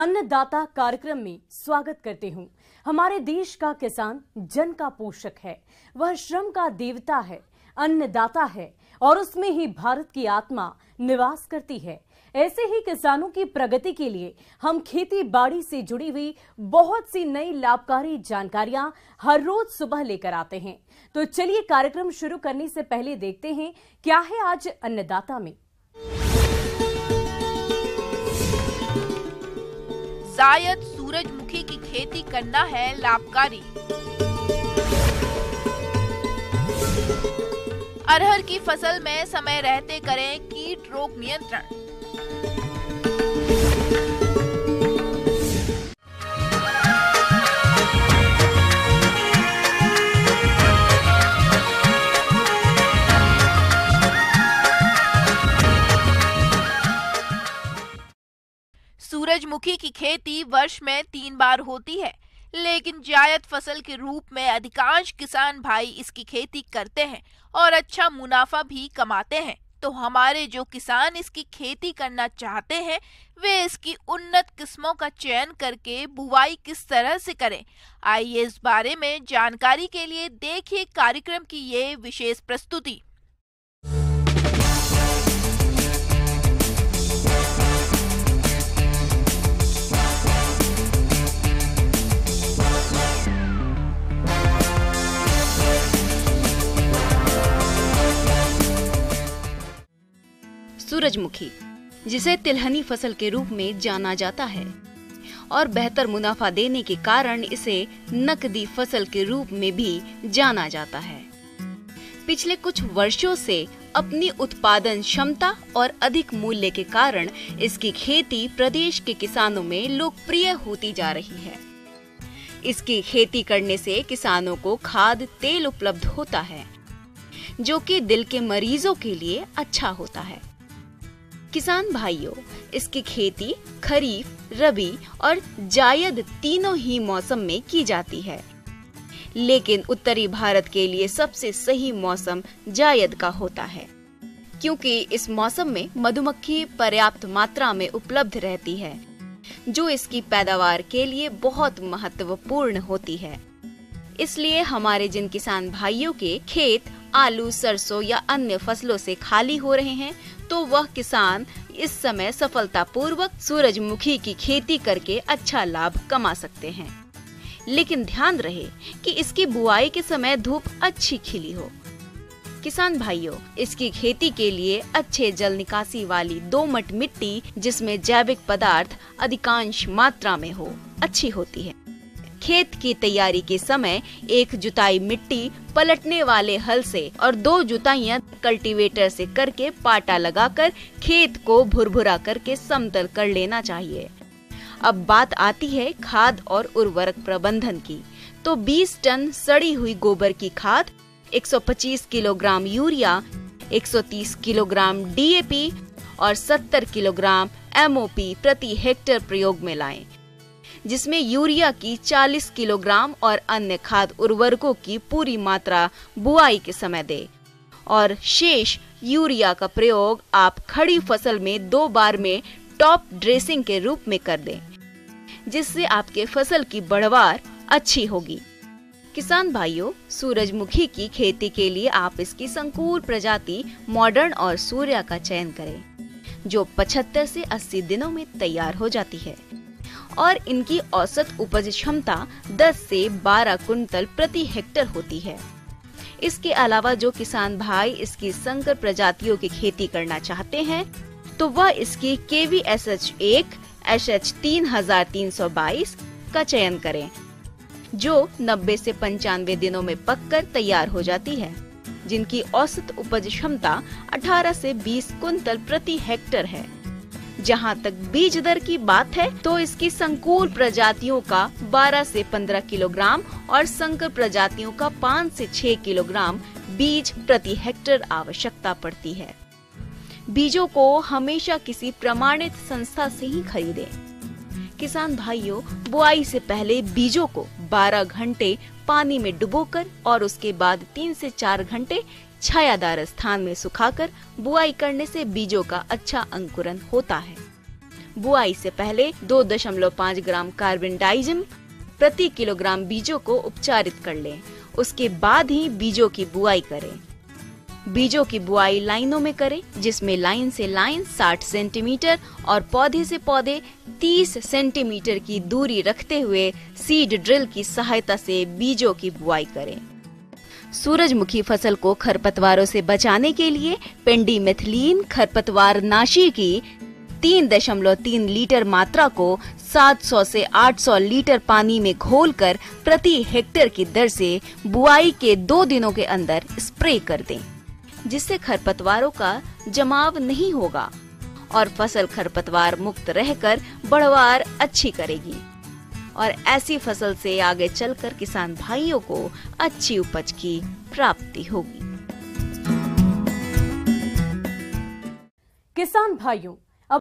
अन्नदाता कार्यक्रम में स्वागत करते हूँ। हमारे देश का किसान जन का पोषक है, वह श्रम का देवता है, अन्नदाता है और उसमें ही भारत की आत्मा निवास करती है। ऐसे ही किसानों की प्रगति के लिए हम खेती बाड़ी से जुड़ी हुई बहुत सी नई लाभकारी जानकारियां हर रोज सुबह लेकर आते हैं। तो चलिए कार्यक्रम शुरू करने से पहले देखते हैं क्या है आज अन्नदाता में। जायद सूरजमुखी की खेती करना है लाभकारी। अरहर की फसल में समय रहते करें कीट रोग नियंत्रण। सूरजमुखी की खेती वर्ष में 3 बार होती है, लेकिन जायद फसल के रूप में अधिकांश किसान भाई इसकी खेती करते हैं और अच्छा मुनाफा भी कमाते हैं। तो हमारे जो किसान इसकी खेती करना चाहते हैं वे इसकी उन्नत किस्मों का चयन करके बुवाई किस तरह से करें, आइए इस बारे में जानकारी के लिए देखिए कार्यक्रम की ये विशेष प्रस्तुति। सूरजमुखी, जिसे तिलहनी फसल के रूप में जाना जाता है और बेहतर मुनाफा देने के कारण इसे नकदी फसल के रूप में भी जाना जाता है। पिछले कुछ वर्षों से अपनी उत्पादन क्षमता और अधिक मूल्य के कारण इसकी खेती प्रदेश के किसानों में लोकप्रिय होती जा रही है। इसकी खेती करने से किसानों को खाद्य तेल उपलब्ध होता है, जो कि दिल के मरीजों के लिए अच्छा होता है। किसान भाइयों, इसकी खेती खरीफ, रबी और जायद तीनों ही मौसम में की जाती है, लेकिन उत्तरी भारत के लिए सबसे सही मौसम जायद का होता है, क्योंकि इस मौसम में मधुमक्खी पर्याप्त मात्रा में उपलब्ध रहती है, जो इसकी पैदावार के लिए बहुत महत्वपूर्ण होती है। इसलिए हमारे जिन किसान भाइयों के खेत आलू, सरसों या अन्य फसलों से खाली हो रहे हैं, तो वह किसान इस समय सफलतापूर्वक सूरजमुखी की खेती करके अच्छा लाभ कमा सकते हैं। लेकिन ध्यान रहे कि इसकी बुआई के समय धूप अच्छी खिली हो। किसान भाइयों, इसकी खेती के लिए अच्छे जल निकासी वाली दोमट मिट्टी, जिसमें जैविक पदार्थ अधिकांश मात्रा में हो, अच्छी होती है। खेत की तैयारी के समय एक जुताई मिट्टी पलटने वाले हल से और 2 जुताइयां कल्टीवेटर से करके पाटा लगाकर खेत को भुरभुरा करके समतल कर लेना चाहिए। अब बात आती है खाद और उर्वरक प्रबंधन की। तो 20 टन सड़ी हुई गोबर की खाद, 125 किलोग्राम यूरिया, 130 किलोग्राम DAP और 70 किलोग्राम MOP प्रति हेक्टेयर प्रयोग में लाएं, जिसमें यूरिया की 40 किलोग्राम और अन्य खाद उर्वरकों की पूरी मात्रा बुआई के समय दें और शेष यूरिया का प्रयोग आप खड़ी फसल में 2 बार में टॉप ड्रेसिंग के रूप में कर दें, जिससे आपके फसल की बढ़वार अच्छी होगी। किसान भाइयों, सूरजमुखी की खेती के लिए आप इसकी संकुल प्रजाति मॉडर्न और सूर्या का चयन करें, जो 75 से 80 दिनों में तैयार हो जाती है और इनकी औसत उपज क्षमता 10 से 12 कुंतल प्रति हेक्टेयर होती है। इसके अलावा जो किसान भाई इसकी संकर प्रजातियों की खेती करना चाहते हैं, तो वह इसकी KVSH1 SH 3322 का चयन करें, जो 90 से 95 दिनों में पककर तैयार हो जाती है, जिनकी औसत उपज क्षमता 18 से 20 कुंतल प्रति हेक्टेयर है। जहां तक बीज दर की बात है, तो इसकी संकुल प्रजातियों का 12 से 15 किलोग्राम और संकर प्रजातियों का 5 से 6 किलोग्राम बीज प्रति हेक्टेयर आवश्यकता पड़ती है। बीजों को हमेशा किसी प्रमाणित संस्था से ही खरीदें। किसान भाइयों, बुआई से पहले बीजों को 12 घंटे पानी में डुबोकर और उसके बाद 3 से 4 घंटे छायादार स्थान में सुखाकर बुआई करने से बीजों का अच्छा अंकुरण होता है। बुआई से पहले 2.5 ग्राम कार्बेंडाइजिम प्रति किलोग्राम बीजों को उपचारित कर लें। उसके बाद ही बीजों की बुआई करें। बीजों की बुआई लाइनों में करें, जिसमें लाइन से लाइन 60 सेंटीमीटर और पौधे से पौधे 30 सेंटीमीटर की दूरी रखते हुए सीड ड्रिल की सहायता से बीजों की बुआई करें। सूरजमुखी फसल को खरपतवारों से बचाने के लिए पेंडिमेथिलीन खरपतवार नाशी की 3.3 लीटर मात्रा को 700 से 800 लीटर पानी में घोलकर प्रति हेक्टेयर की दर से बुआई के 2 दिनों के अंदर स्प्रे कर दें, जिससे खरपतवारों का जमाव नहीं होगा और फसल खरपतवार मुक्त रहकर बढ़वार अच्छी करेगी और ऐसी फसल से आगे चलकर किसान भाइयों को अच्छी उपज की प्राप्ति होगी। किसान भाइयों,